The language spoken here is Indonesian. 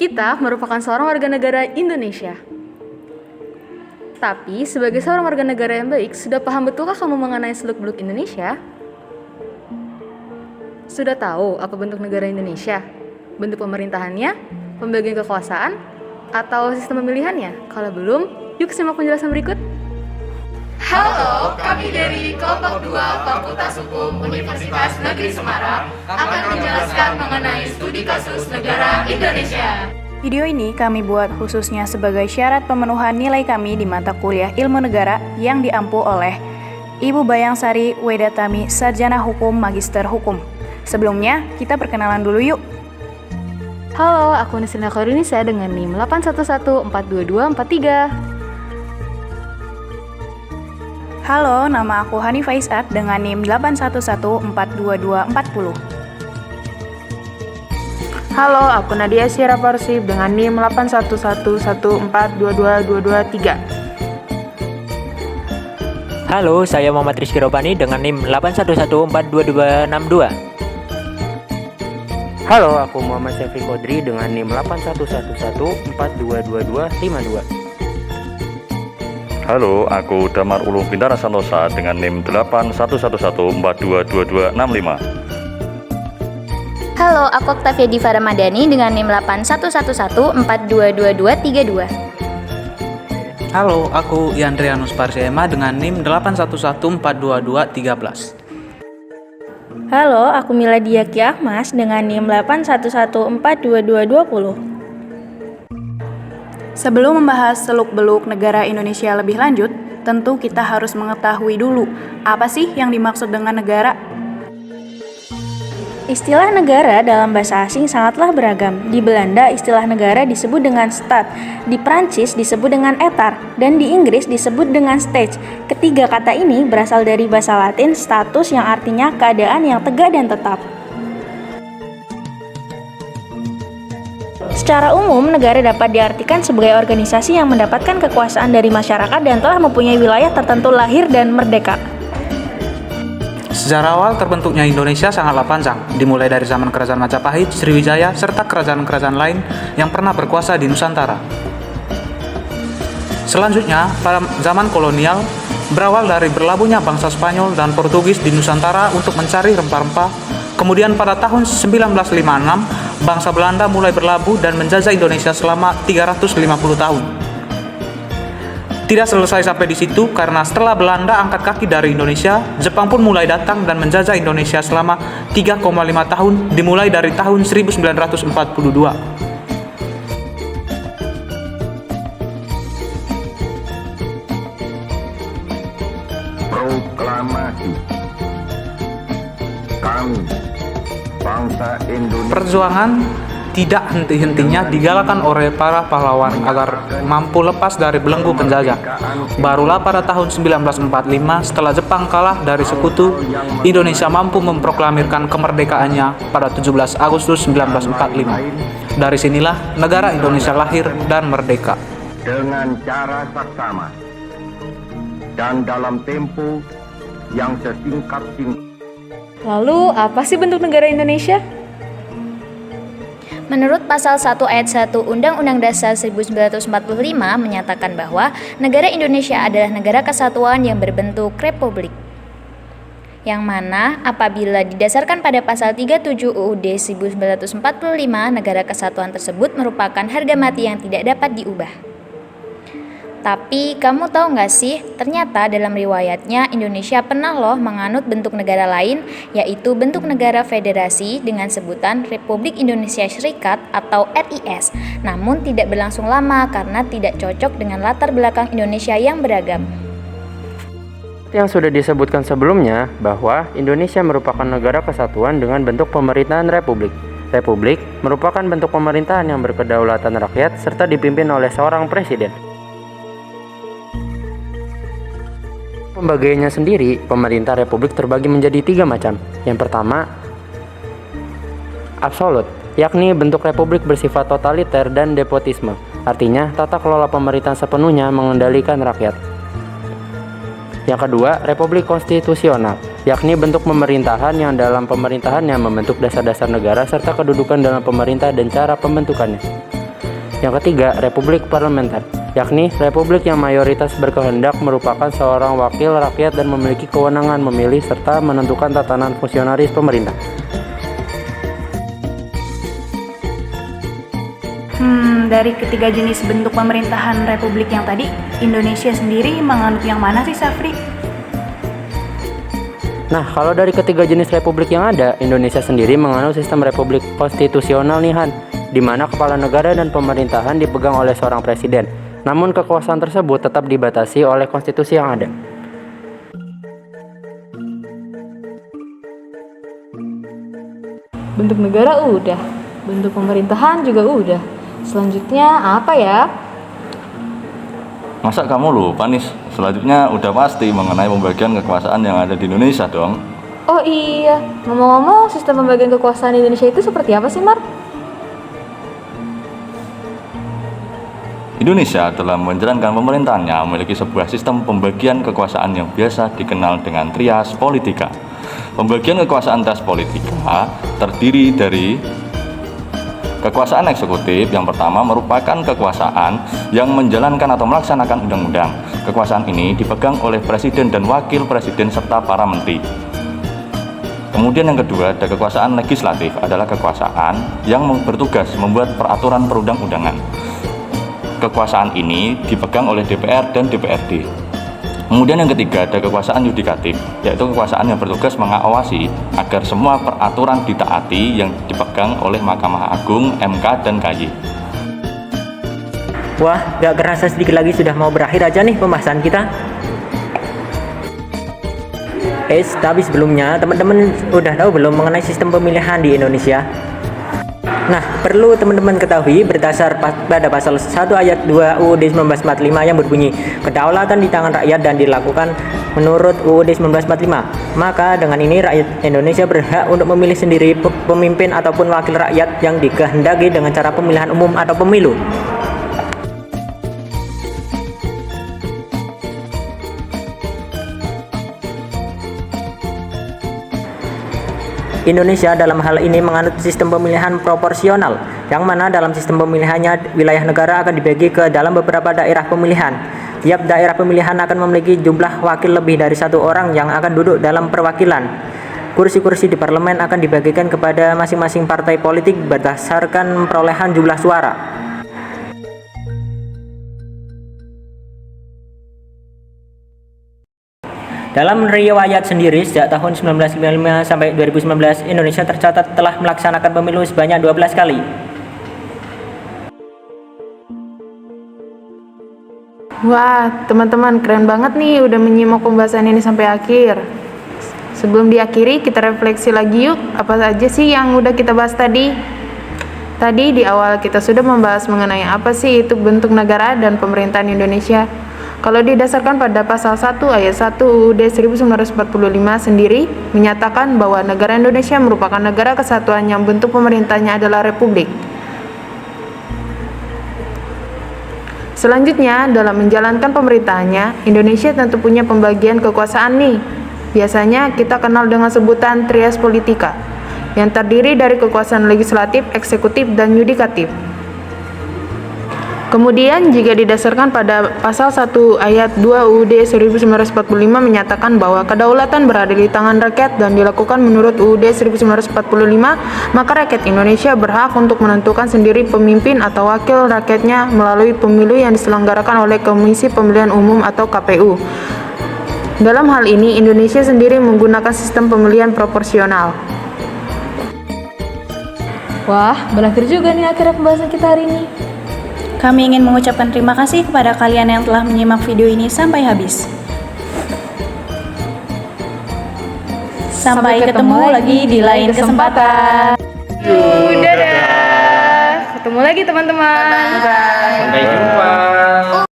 Kita merupakan seorang warga negara Indonesia. Tapi, sebagai seorang warga negara yang baik, sudah paham betulkah kamu mengenai seluk-beluk Indonesia? Sudah tahu apa bentuk negara Indonesia? Bentuk pemerintahannya, pembagian kekuasaan, atau sistem pemilihannya? Kalau belum, yuk simak penjelasan berikut. Halo, kami dari kelompok 2 Fakultas Hukum Universitas Negeri Semarang akan menjelaskan mengenai studi kasus negara Indonesia. Video ini kami buat khususnya sebagai syarat pemenuhan nilai kami di mata kuliah Ilmu Negara yang diampu oleh Ibu Bayangsari Wedatami, Sarjana Hukum, Magister Hukum. Sebelumnya, kita perkenalan dulu yuk. Halo, aku Nisina Korunisa dengan NIM 811422243. Halo, nama aku Hanifah Isat dengan NIM 811422240. Halo, aku Nadia Syira Persib dengan NIM 81114222223. Halo, saya Muhammad Rizky Robani dengan NIM 811422262. Halo, aku Muhammad Syafri Kodri dengan NIM 81114222252. Halo, aku Damar Ulum Bintara Santosa dengan NIM 81114222265. Halo, aku Oktavia Diva Ramadhani dengan NIM 81114222232. Halo, aku Yandrianus Parsiema dengan NIM 811422213. Halo, aku Miladia Ki Ahmas dengan NIM 811422220. Sebelum membahas seluk-beluk negara Indonesia lebih lanjut, tentu kita harus mengetahui dulu apa sih yang dimaksud dengan negara. Istilah negara dalam bahasa asing sangatlah beragam. Di Belanda, istilah negara disebut dengan stad, di Prancis disebut dengan etar, dan di Inggris disebut dengan state. Ketiga kata ini berasal dari bahasa Latin status yang artinya keadaan yang tegak dan tetap. Secara umum, negara dapat diartikan sebagai organisasi yang mendapatkan kekuasaan dari masyarakat dan telah mempunyai wilayah tertentu lahir dan merdeka. Sejarah awal terbentuknya Indonesia sangatlah panjang, dimulai dari zaman Kerajaan Majapahit, Sriwijaya, serta kerajaan-kerajaan lain yang pernah berkuasa di Nusantara. Selanjutnya, pada zaman kolonial, berawal dari berlabuhnya bangsa Spanyol dan Portugis di Nusantara untuk mencari rempah-rempah. Kemudian pada tahun 1956, bangsa Belanda mulai berlabuh dan menjajah Indonesia selama 350 tahun. Tidak selesai sampai di situ, karena setelah Belanda angkat kaki dari Indonesia, Jepang pun mulai datang dan menjajah Indonesia selama 3,5 tahun, dimulai dari tahun 1942. Proklamasi kami, bangsa Indonesia. Perjuangan tidak henti-hentinya digalakan oleh para pahlawan agar mampu lepas dari belenggu penjajah. Barulah pada tahun 1945, setelah Jepang kalah dari sekutu, Indonesia mampu memproklamirkan kemerdekaannya pada 17 Agustus 1945. Dari sinilah negara Indonesia lahir dan merdeka. Dengan cara saksama dan dalam tempo yang sesingkat-singkat. Lalu, apa sih bentuk negara Indonesia? Menurut pasal 1 ayat 1 Undang-Undang Dasar 1945 menyatakan bahwa negara Indonesia adalah negara kesatuan yang berbentuk republik. Yang mana apabila didasarkan pada pasal 37 UUD 1945, negara kesatuan tersebut merupakan harga mati yang tidak dapat diubah. Tapi kamu tahu nggak sih, ternyata dalam riwayatnya Indonesia pernah loh menganut bentuk negara lain, yaitu bentuk negara federasi dengan sebutan Republik Indonesia Serikat atau RIS. Namun tidak berlangsung lama karena tidak cocok dengan latar belakang Indonesia yang beragam. Yang sudah disebutkan sebelumnya bahwa Indonesia merupakan negara kesatuan dengan bentuk pemerintahan republik. Republik merupakan bentuk pemerintahan yang berkedaulatan rakyat serta dipimpin oleh seorang presiden. Pembagiannya sendiri, pemerintah republik terbagi menjadi 3 macam. Yang pertama, absolut, yakni bentuk republik bersifat totaliter dan despotisme. Artinya, tata kelola pemerintahan sepenuhnya mengendalikan rakyat. Yang kedua, republik konstitusional, yakni bentuk pemerintahan yang dalam pemerintahannya membentuk dasar-dasar negara serta kedudukan dalam pemerintah dan cara pembentukannya. Yang ketiga, republik parlementer, yakni republik yang mayoritas berkehendak merupakan seorang wakil rakyat dan memiliki kewenangan memilih serta menentukan tatanan fungsionaris pemerintah. Dari ketiga jenis bentuk pemerintahan republik yang tadi, Indonesia sendiri menganut yang mana sih, Safri? Nah, kalau dari ketiga jenis republik yang ada, Indonesia sendiri menganut sistem republik konstitusional nih Han, di mana kepala negara dan pemerintahan dipegang oleh seorang presiden. Namun kekuasaan tersebut tetap dibatasi oleh konstitusi yang ada. Bentuk negara udah, bentuk pemerintahan juga udah. Selanjutnya apa ya? Masa kamu lupa nih? Selanjutnya udah pasti mengenai pembagian kekuasaan yang ada di Indonesia dong. Oh iya, ngomong-ngomong sistem pembagian kekuasaan di Indonesia itu seperti apa sih, Mar? Indonesia dalam menjalankan pemerintahannya memiliki sebuah sistem pembagian kekuasaan yang biasa dikenal dengan trias politika. Pembagian kekuasaan trias politika terdiri dari kekuasaan eksekutif yang pertama merupakan kekuasaan yang menjalankan atau melaksanakan undang-undang. Kekuasaan ini dipegang oleh presiden dan wakil presiden serta para menteri. Kemudian yang kedua ada kekuasaan legislatif, adalah kekuasaan yang bertugas membuat peraturan perundang-undangan. Kekuasaan ini dipegang oleh DPR dan DPRD. Kemudian yang ketiga ada kekuasaan yudikatif, yaitu kekuasaan yang bertugas mengawasi agar semua peraturan ditaati yang dipegang oleh Mahkamah Agung, MK, dan KY. Wah, gak kerasa sedikit lagi sudah mau berakhir aja nih pembahasan kita. Tapi sebelumnya teman-teman udah tahu belum mengenai sistem pemilihan di Indonesia? Nah, perlu teman-teman ketahui berdasar pada pasal 1 ayat 2 UUD 1945 yang berbunyi, kedaulatan di tangan rakyat dan dilakukan menurut UUD 1945. Maka dengan ini rakyat Indonesia berhak untuk memilih sendiri pemimpin ataupun wakil rakyat yang dikehendaki dengan cara pemilihan umum atau pemilu. Indonesia dalam hal ini menganut sistem pemilihan proporsional, yang mana dalam sistem pemilihannya wilayah negara akan dibagi ke dalam beberapa daerah pemilihan. Tiap daerah pemilihan akan memiliki jumlah wakil lebih dari satu orang yang akan duduk dalam perwakilan. Kursi-kursi di parlemen akan dibagikan kepada masing-masing partai politik berdasarkan perolehan jumlah suara. Dalam riwayat sendiri, sejak tahun 1995 sampai 2019, Indonesia tercatat telah melaksanakan pemilu sebanyak 12 kali. Wah, teman-teman keren banget nih udah menyimak pembahasan ini sampai akhir. Sebelum diakhiri, kita refleksi lagi yuk, apa aja sih yang udah kita bahas tadi? Tadi di awal kita sudah membahas mengenai apa sih itu bentuk negara dan pemerintahan Indonesia. Kalau didasarkan pada pasal 1 ayat 1 UUD 1945 sendiri menyatakan bahwa negara Indonesia merupakan negara kesatuan yang bentuk pemerintahnya adalah republik. Selanjutnya, dalam menjalankan pemerintahannya, Indonesia tentu punya pembagian kekuasaan nih. Biasanya kita kenal dengan sebutan trias politika, yang terdiri dari kekuasaan legislatif, eksekutif, dan yudikatif. Kemudian, jika didasarkan pada pasal 1 ayat 2 UUD 1945 menyatakan bahwa kedaulatan berada di tangan rakyat dan dilakukan menurut UUD 1945, maka rakyat Indonesia berhak untuk menentukan sendiri pemimpin atau wakil rakyatnya melalui pemilu yang diselenggarakan oleh Komisi Pemilihan Umum atau KPU. Dalam hal ini, Indonesia sendiri menggunakan sistem pemilihan proporsional. Wah, berakhir juga nih akhirnya pembahasan kita hari ini. Kami ingin mengucapkan terima kasih kepada kalian yang telah menyimak video ini sampai habis. Sampai ketemu lagi di lain kesempatan. Dadah. Ketemu lagi teman-teman. Sampai jumpa.